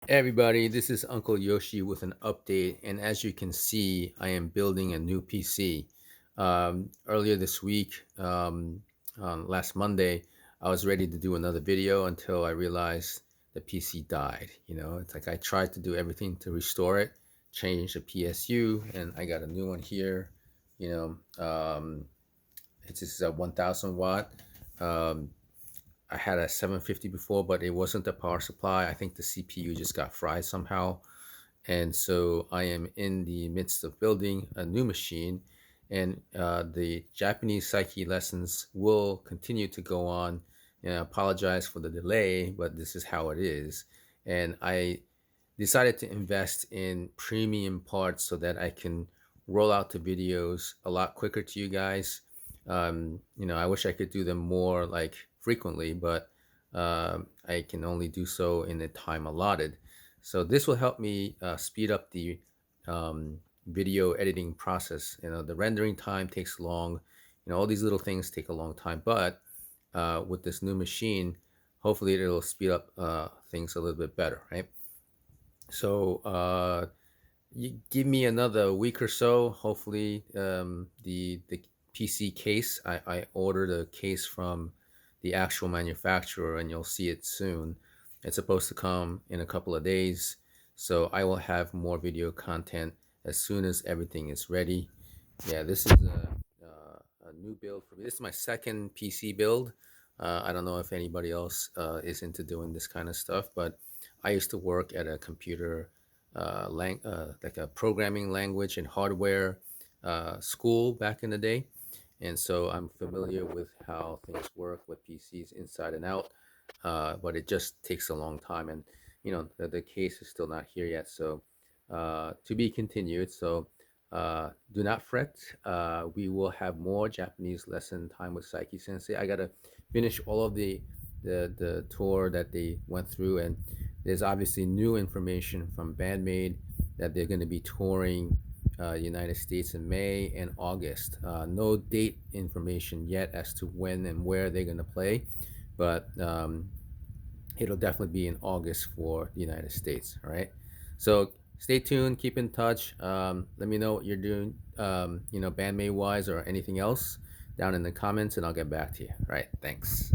Hey everybody, this is Uncle Yoshi with an update. And as you can see, I am building a new PC. Earlier this week, last Monday, I was ready to do another video until I realized the PC died. It's like I tried to do everything to restore it, change the PSU, and I got a new one here. You it's just a 1000 watt. Um, I had a 750 before, but it wasn't the power supply. I think the CPU just got fried somehow. And so I am in the midst of building a new machine, and the Japanese Saiki lessons will continue to go on. And I apologize for the delay, but this is how it is. And I decided to invest in premium parts so that I can roll out the videos a lot quicker to you guys. I wish I could do them more like frequently, but I can only do so in the time allotted. So this will help me speed up the video editing process. The rendering time takes long. All these little things take a long time, but with this new machine, hopefully it'll speed up things a little bit better, right? So you give me another week or so. Hopefully, the PC case. I ordered a case from the actual manufacturer, and you'll see it soon. It's supposed to come in a couple of days, so I will have more video content as soon as everything is ready. Yeah, this is a new build for me. This is my second PC build. I don't know if anybody else is into doing this kind of stuff, but I used to work at a computer like a programming language and hardware school back in the day, and so I'm familiar with how things work with PCs inside and out. But it just takes a long time, and the case is still not here yet, so to be continued. So do not fret. We will have more Japanese lesson time with Saiki Sensei. I gotta finish all of the tour that they went through, and there's obviously new information from Bandmade that they're going to be touring United States in May and August. No date information yet as to when and where they're going to play, but it'll definitely be in August for the United States. All right. So stay tuned. Keep in touch. Let me know what you're doing, bandmate wise or anything else down in the comments, and I'll get back to you. All right. Thanks.